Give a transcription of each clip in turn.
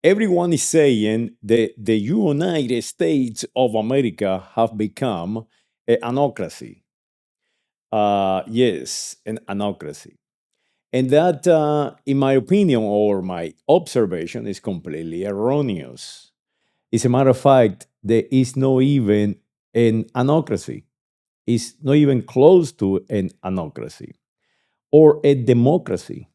everyone is saying that the United States of America have become an anocracy. Yes, an anocracy. And that, in my opinion or my observation, is completely erroneous. As a matter of fact, there is no even an anocracy. It's not even close to an anocracy or a democracy.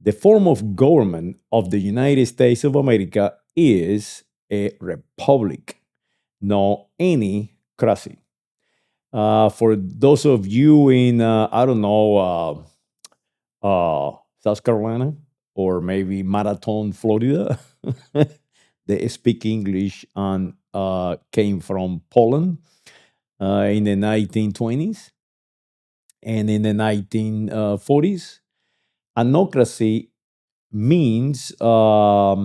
The form of government of the United States of America is a republic, not any crazy. For those of you in, I don't know, South Carolina or maybe Marathon, Florida, they speak English and came from Poland in the 1920s and in the 1940s. Anocracy means uh,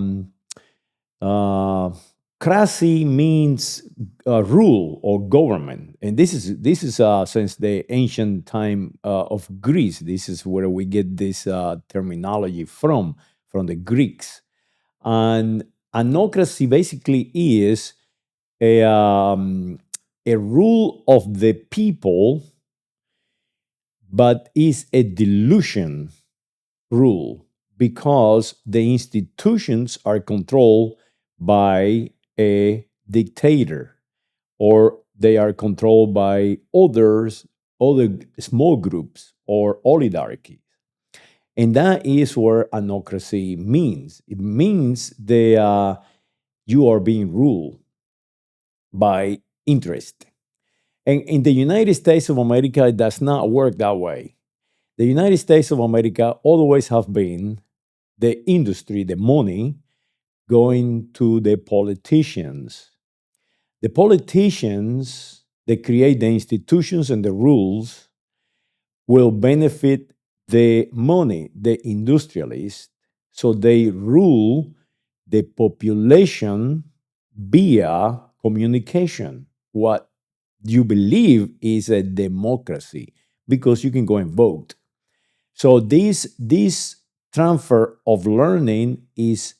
Krasi means rule or government, and this is since the ancient time of Greece. This is where we get this terminology from the Greeks. And anocracy basically is a rule of the people, but is a delusion rule because the institutions are controlled by a dictator or they are controlled by other small groups or oligarchies. And that is where anocracy means. It means you are being ruled by interest. And in the United States of America, it does not work that way. The United States of America always have been the industry, the money going to the politicians. The politicians that create the institutions and the rules will benefit the money, the industrialists. So they rule the population via communication. What you believe is a democracy because you can go and vote. So this transfer of learning is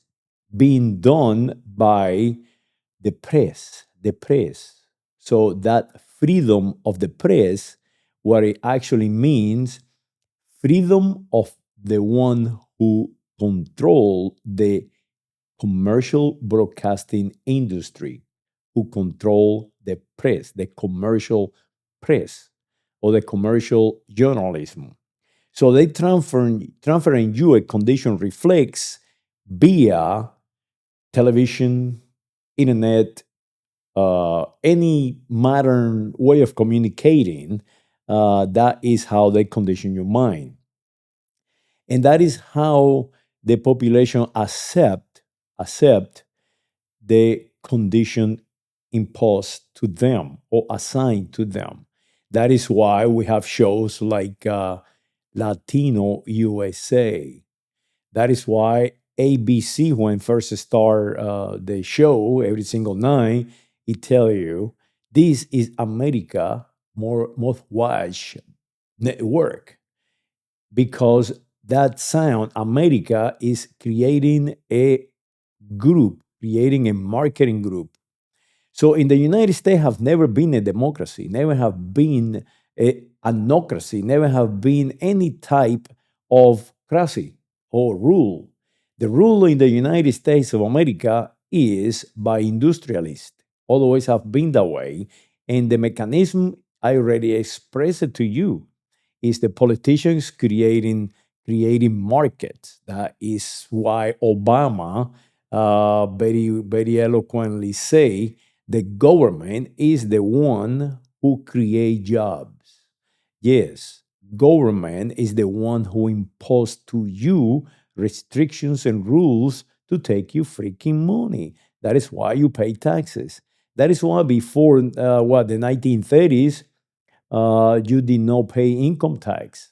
being done by the press, the press. So that freedom of the press, what it actually means, freedom of the one who control the commercial broadcasting industry, who control the press, the commercial press, or the commercial journalism. So they transferring you a condition reflex via television, internet, any modern way of communicating. That is how they condition your mind, and that is how the population accept the condition imposed to them or assigned to them. That is why we have shows like Latino USA. That is why ABC, when first start the show every single night, it tell you this is America more most watch network because that sound America is creating a group, creating a marketing group. So in the United States have never been a democracy, never have been a anocracy, never have been any type of cracy or rule. The rule in the United States of America is by industrialists. Always have been that way. And the mechanism I already expressed it to you is the politicians creating markets. That is why Obama very eloquently say the government is the one who create jobs. Yes, government is the one who impose to you restrictions and rules to take you freaking money. That is why you pay taxes. That is why before the 1930s, you did not pay income tax.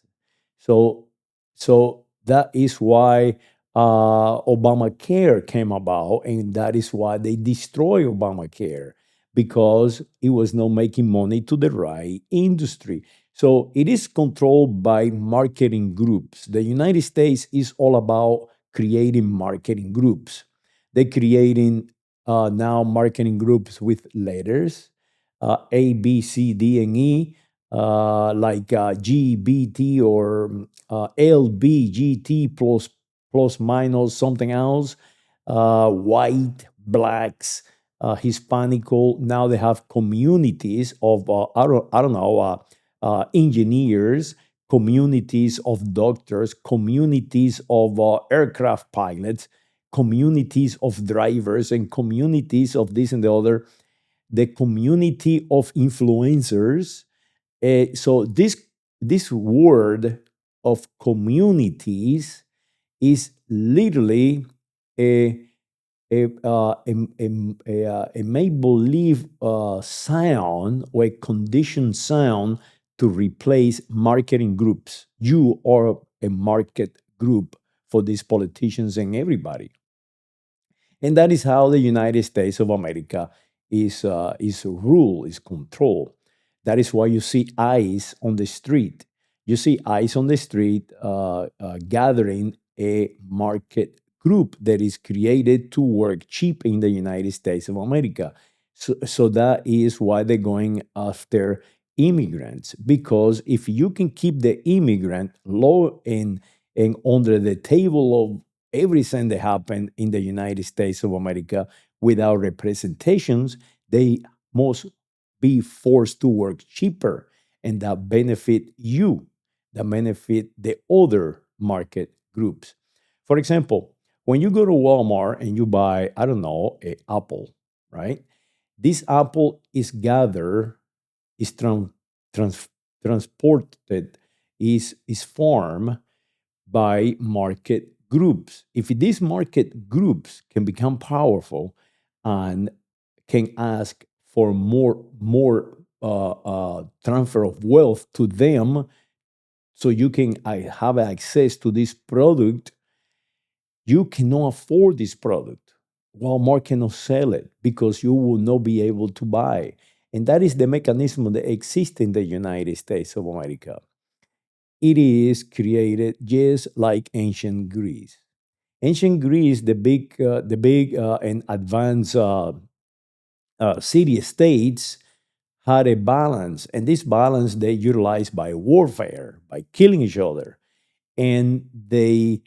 So, so that is why Obamacare came about, and that is why they destroyed Obamacare because it was not making money to the right industry. So it is controlled by marketing groups. The United States is all about creating marketing groups. They're creating now marketing groups with letters A, B, C, D, and E, like G, B, T, or L, B, G, T plus minus something else, white, blacks, Hispanical. Now they have communities of I don't know, engineers, communities of doctors, communities of aircraft pilots, communities of drivers, and communities of this and the other. The community of influencers. So this word of communities is literally a a make believe sound or a conditioned sound to replace marketing groups. You are a market group for these politicians and everybody. And that is how the United States of America is ruled, is controlled. That is why you see ICE on the street. You see ICE on the street gathering a market group that is created to work cheap in the United States of America. So that is why they're going after immigrants, because if you can keep the immigrant low and under the table of everything that happened in the United States of America without representations, they must be forced to work cheaper, and that benefit you, that benefit the other market groups. For example, when you go to Walmart and you buy, I don't know, a apple, right? This apple is gathered, is trans, transported, is farmed by market groups. If these market groups can become powerful and can ask for more transfer of wealth to them, so you can have access to this product, you cannot afford this product. Walmart cannot sell it because you will not be able to buy. And that is the mechanism that exists in the United States of America. It is created just like ancient Greece. Ancient Greece, the big and advanced city states had a balance, and this balance they utilized by warfare, by killing each other, and they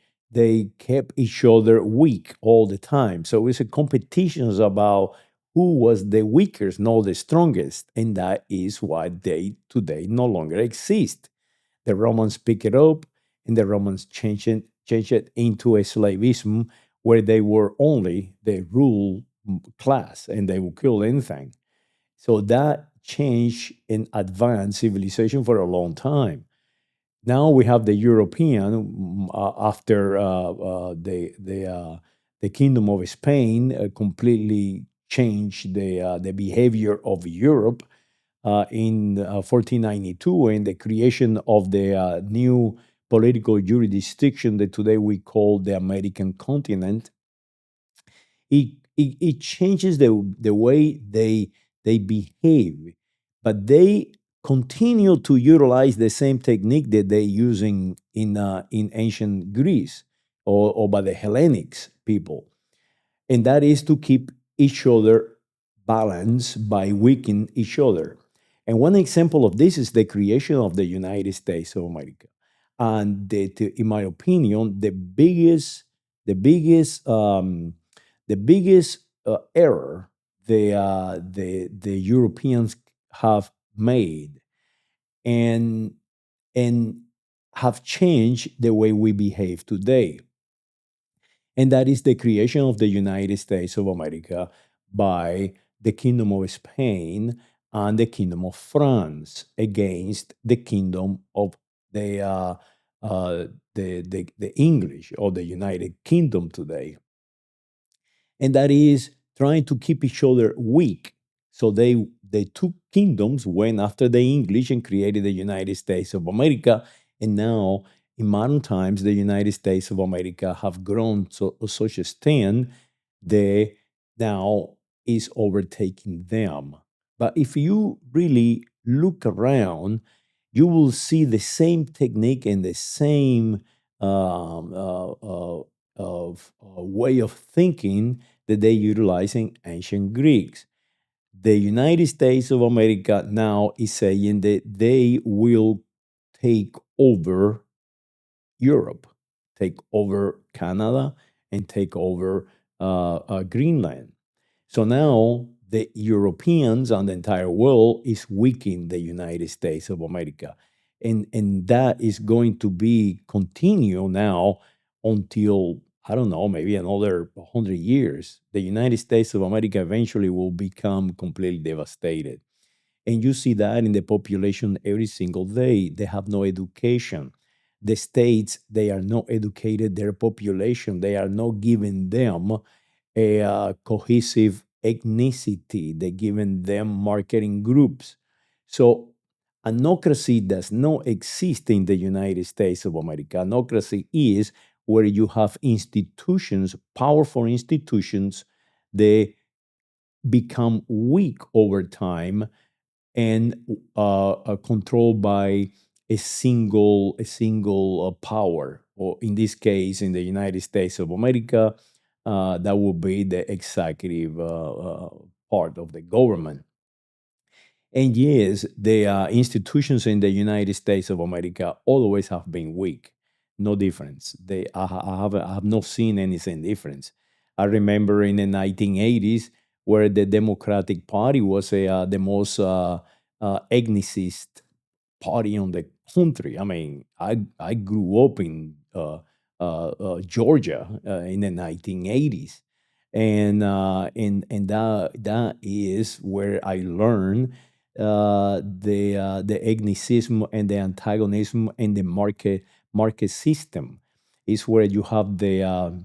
kept each other weak all the time. So it's a competitions about who was the weakest, not the strongest, and that is why they today no longer exist. The Romans pick it up, and the Romans change it into a slavism where they were only the rule class and they would kill anything. So that changed and advanced civilization for a long time. Now we have the European after the Kingdom of Spain completely changed the behavior of Europe in 1492 and the creation of the new political jurisdiction that today we call the American continent. It changes the way they behave, but they continue to utilize the same technique that they using in ancient Greece or by the Hellenics people, and that is to keep each other balanced by weakening each other. And one example of this is the creation of the United States of America. And in my opinion, the biggest, the biggest error the Europeans have made and and have changed the way we behave today, and that is the creation of the United States of America by the Kingdom of Spain and the Kingdom of France against the Kingdom of the the English or the United Kingdom today, and that is trying to keep each other weak. So the two kingdoms went after the English and created the United States of America, and now in modern times the United States of America have grown to such a extent they now is overtaking them. But if you really look around, you will see the same technique and the same um, uh, uh, way of thinking that they utilizing ancient Greeks. The United States of America now is saying that they will take over Europe, take over Canada, and take over Greenland. So now the Europeans and the entire world is weakening the United States of America. And that is going to be continue now until, I don't know, maybe another 100 years. The United States of America eventually will become completely devastated. And you see that in the population every single day. They have no education. The states, they are not educated, their population, they are not giving them a cohesive ethnicity. They're giving them marketing groups. So anocracy does not exist in the United States of America. Anocracy is where you have institutions, powerful institutions, they become weak over time and controlled by a single power, or in this case, in the United States of America, that would be the executive part of the government. And yes, the institutions in the United States of America always have been weak. No difference. I have not seen anything difference. I remember in the 1980s where the Democratic Party was the most ethnicist party on the country. I mean, I grew up in Georgia in the 1980s, and that is where I learned the ethnicism and the antagonism and the market system. Is where you have the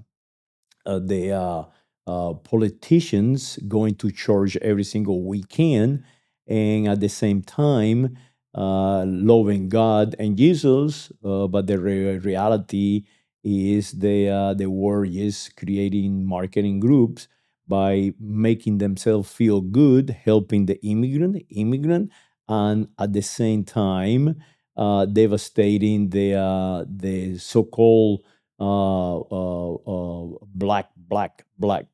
politicians going to church every single weekend, and at the same time loving God and Jesus. But the reality is the world is creating marketing groups by making themselves feel good, helping the immigrant, and at the same time devastating the so-called black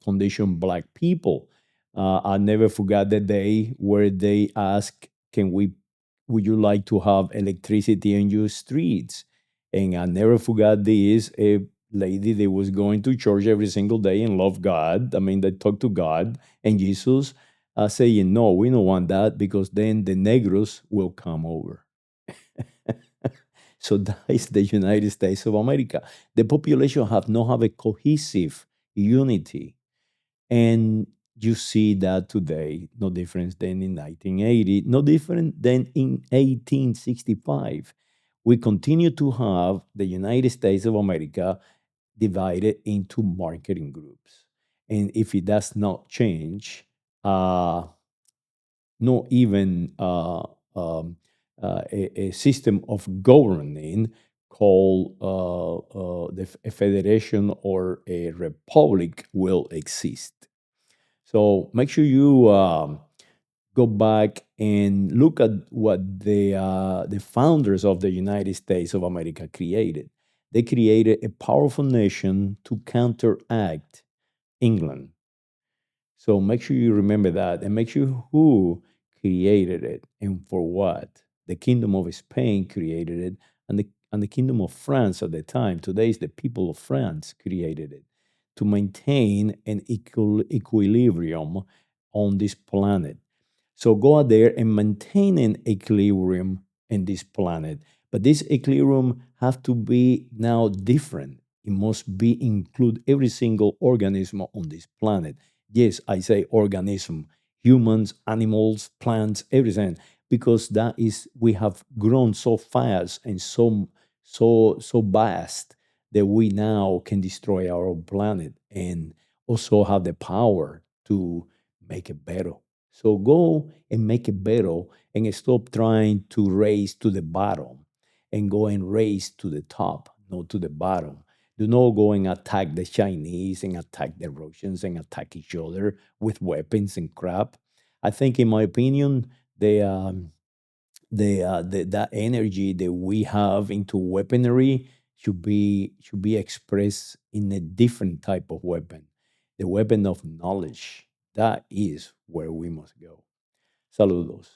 condition black people. I never forgot the day where they asked, "Can we? Would you like to have electricity in your streets?" And I never forgot this. A lady that was going to church every single day and love God. I mean, they talk to God and Jesus, saying, "No, we don't want that because then the Negros will come over." So that is the United States of America. The population have not have a cohesive unity, and you see that today, no different than in 1980, no different than in 1865. We continue to have the United States of America divided into marketing groups, and if it does not change, uh, not even a system of governing called a federation or a republic will exist. So make sure you go back and look at what the founders of the United States of America created. They created a powerful nation to counteract England. So make sure you remember that and make sure who created it and for what. The Kingdom of Spain created it, and the Kingdom of France at the time, today is the people of France created it to maintain an equilibrium on this planet. So go out there and maintain an equilibrium in this planet. But this equilibrium have to be now different. It must be include every single organism on this planet. Yes, I say organism, humans, animals, plants, everything, because that is we have grown so fast and so vast that we now can destroy our own planet and also have the power to make it better. So go and make it better and stop trying to race to the bottom and go and race to the top, not to the bottom. Do not go and attack the Chinese and attack the Russians and attack each other with weapons and crap. I think, in my opinion, that energy that we have into weaponry should be expressed in a different type of weapon. the weapon of knowledge. That is where we must go. Saludos.